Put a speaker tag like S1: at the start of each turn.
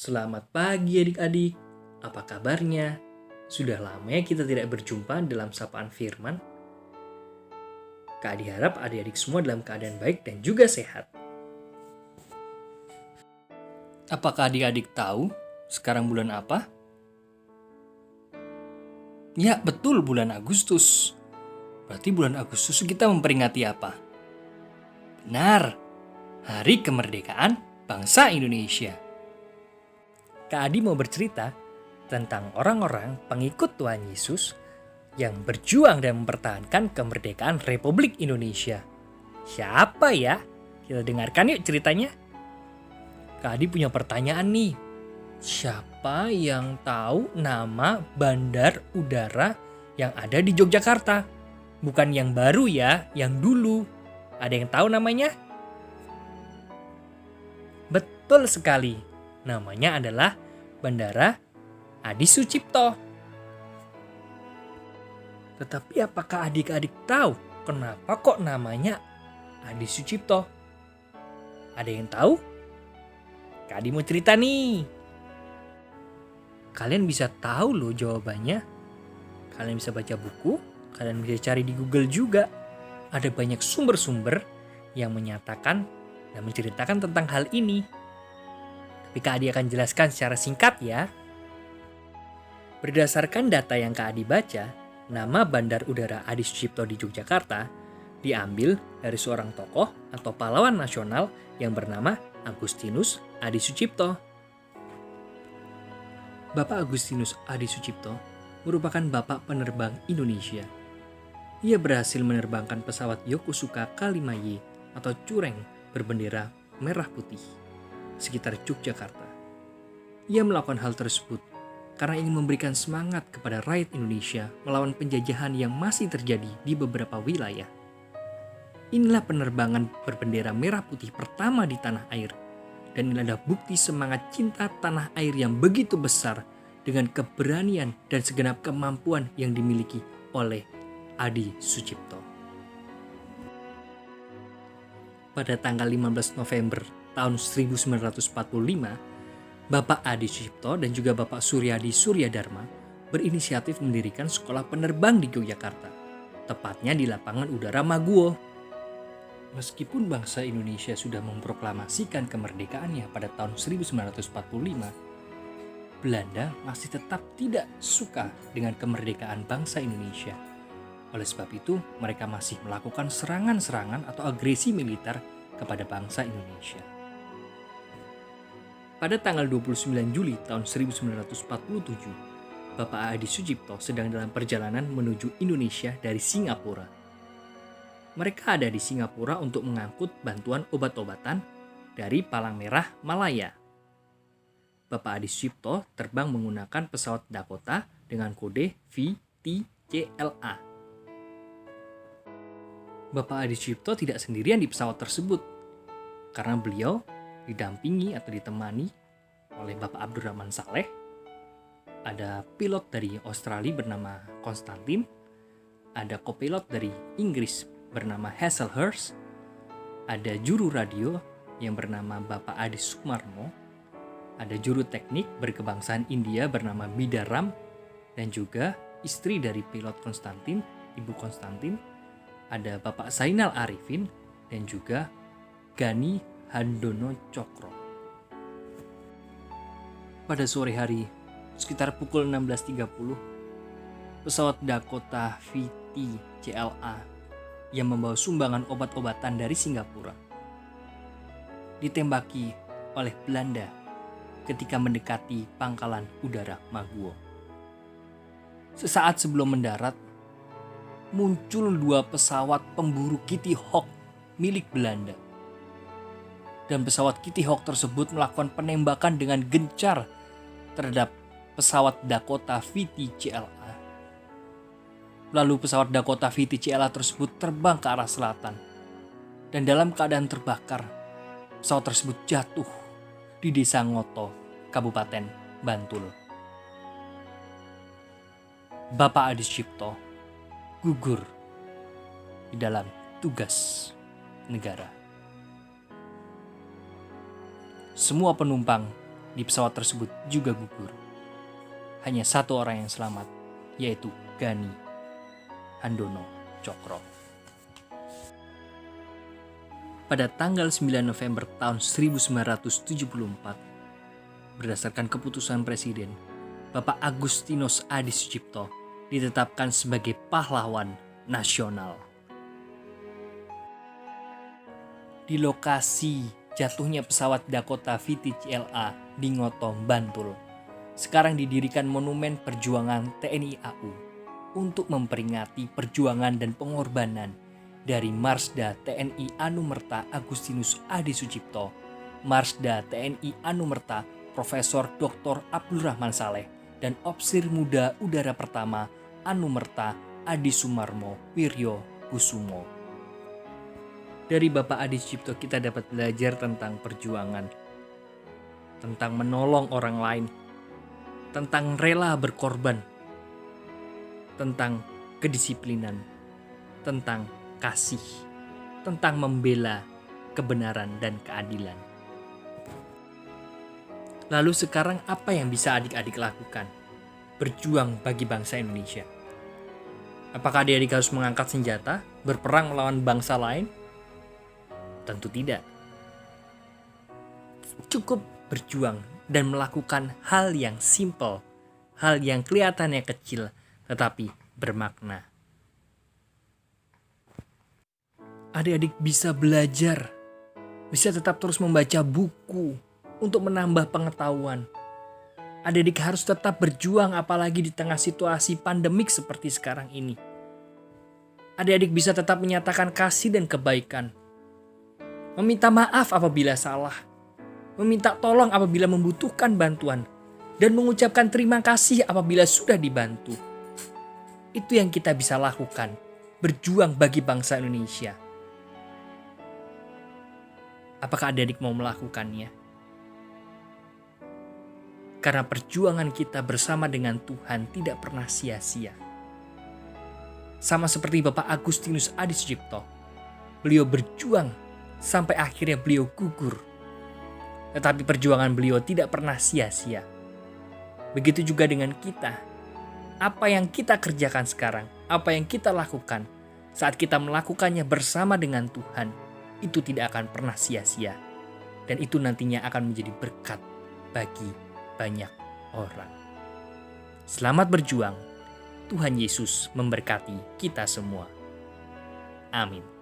S1: Selamat pagi adik-adik, apa kabarnya? Sudah lama ya kita tidak berjumpa dalam sapaan Firman. Kak Adi harap adik-adik semua dalam keadaan baik dan juga sehat. Apakah adik-adik tahu sekarang bulan apa? Ya betul, bulan Agustus. Berarti bulan Agustus kita memperingati apa? Benar, Hari Kemerdekaan Bangsa Indonesia. Kak Adi mau bercerita tentang orang-orang pengikut Tuhan Yesus yang berjuang dan mempertahankan kemerdekaan Republik Indonesia. Siapa ya? Kita dengarkan yuk ceritanya. Kak Adi punya pertanyaan nih. Siapa yang tahu nama bandar udara yang ada di Yogyakarta? Bukan yang baru ya, yang dulu. Ada yang tahu namanya? Betul sekali. Namanya adalah Bandara Adi Sucipto. Tetapi apakah adik-adik tahu kenapa kok namanya Adi Sucipto? Ada yang tahu? Kak Adi mau cerita nih. Kalian bisa tahu loh jawabannya. Kalian bisa baca buku, kalian bisa cari di Google juga. Ada banyak sumber-sumber yang menyatakan dan menceritakan tentang hal ini. Tapi Kak Adi akan jelaskan secara singkat ya. Berdasarkan data yang Kak Adi baca, nama Bandar Udara Adi Sucipto di Yogyakarta diambil dari seorang tokoh atau pahlawan nasional yang bernama Agustinus Adi Sucipto. Bapak Agustinus Adi Sucipto merupakan bapak penerbang Indonesia. Ia berhasil menerbangkan pesawat Yokosuka K5Y atau Cureng berbendera merah putih sekitar Yogyakarta. Ia melakukan hal tersebut karena ingin memberikan semangat kepada rakyat Indonesia melawan penjajahan yang masih terjadi di beberapa wilayah. Inilah penerbangan berbendera merah putih pertama di tanah air, dan ini adalah bukti semangat cinta tanah air yang begitu besar dengan keberanian dan segenap kemampuan yang dimiliki oleh Adi Sucipto. Pada tanggal 15 November tahun 1945, Bapak Adi Sucipto dan juga Bapak Suryadi Suryadharma berinisiatif mendirikan sekolah penerbang di Yogyakarta, tepatnya di lapangan udara Maguwo. Meskipun bangsa Indonesia sudah memproklamasikan kemerdekaannya pada tahun 1945, Belanda masih tetap tidak suka dengan kemerdekaan bangsa Indonesia. Oleh sebab itu, mereka masih melakukan serangan-serangan atau agresi militer kepada bangsa Indonesia. Pada tanggal 29 Juli tahun 1947, Bapak Adi Sucipto sedang dalam perjalanan menuju Indonesia dari Singapura. Mereka ada di Singapura untuk mengangkut bantuan obat-obatan dari Palang Merah Malaya. Bapak Adi Sucipto terbang menggunakan pesawat Dakota dengan kode VTCLA. Bapak Adi Sucipto tidak sendirian di pesawat tersebut, karena beliau didampingi atau ditemani oleh Bapak Abdurrahman Saleh. Ada pilot dari Australia bernama Konstantin, ada kopilot dari Inggris bernama Hazelhurst, ada juru radio yang bernama Bapak Adi Sukmarmo, ada juru teknik berkebangsaan India bernama Bidaram, dan juga istri dari pilot Konstantin, Ibu Konstantin, ada Bapak Zainal Arifin, dan juga Gani Handono Cokro. Pada sore hari, sekitar pukul 16.30, pesawat Dakota VTCLA yang membawa sumbangan obat-obatan dari Singapura ditembaki oleh Belanda ketika mendekati pangkalan udara Maguwo. Sesaat sebelum mendarat, muncul dua pesawat pemburu Kitty Hawk milik Belanda. Dan pesawat Kitty Hawk tersebut melakukan penembakan dengan gencar terhadap pesawat Dakota VTCLA. Lalu pesawat Dakota VTCLA tersebut terbang ke arah selatan. Dan dalam keadaan terbakar, pesawat tersebut jatuh di Desa Ngoto, Kabupaten Bantul. Bapak Adi Sucipto gugur di dalam tugas negara. Semua penumpang di pesawat tersebut juga gugur. Hanya satu orang yang selamat, yaitu Gani Handono Cokro. Pada tanggal 9 November tahun 1974, berdasarkan keputusan Presiden, Bapak Agustinus Adi Sucipto ditetapkan sebagai pahlawan nasional. Di lokasi jatuhnya pesawat Dakota VTCLA di Ngotong, Bantul, sekarang didirikan Monumen Perjuangan TNI AU untuk memperingati perjuangan dan pengorbanan dari Marsda TNI Anumerta Agustinus Adi Sucipto, Marsda TNI Anumerta Profesor Dr. Abdurrahman Saleh, dan Opsir Muda Udara Pertama Anumerta Adi Sumarmo Wiryo Kusumo. Dari Bapak Adi Sucipto kita dapat belajar tentang perjuangan, tentang menolong orang lain, tentang rela berkorban, tentang kedisiplinan, tentang kasih, tentang membela kebenaran dan keadilan. Lalu sekarang apa yang bisa adik-adik lakukan? Berjuang bagi bangsa Indonesia. Apakah adik-adik harus mengangkat senjata, berperang melawan bangsa lain? Tentu tidak. Cukup berjuang dan melakukan hal yang simple, hal yang kelihatannya kecil, tetapi bermakna. Adik-adik bisa belajar, bisa tetap terus membaca buku untuk menambah pengetahuan. Adik-adik harus tetap berjuang apalagi di tengah situasi pandemik seperti sekarang ini. Adik-adik bisa tetap menyatakan kasih dan kebaikan. Meminta maaf apabila salah. Meminta tolong apabila membutuhkan bantuan. Dan mengucapkan terima kasih apabila sudah dibantu. Itu yang kita bisa lakukan. Berjuang bagi bangsa Indonesia. Apakah adik-adik mau melakukannya? Karena perjuangan kita bersama dengan Tuhan tidak pernah sia-sia. Sama seperti Bapak Agustinus Adi Sucipto. Beliau berjuang sampai akhirnya beliau gugur. Tetapi perjuangan beliau tidak pernah sia-sia. Begitu juga dengan kita. Apa yang kita kerjakan sekarang, apa yang kita lakukan, saat kita melakukannya bersama dengan Tuhan, itu tidak akan pernah sia-sia. Dan itu nantinya akan menjadi berkat bagi banyak orang. Selamat berjuang. Tuhan Yesus memberkati kita semua. Amin.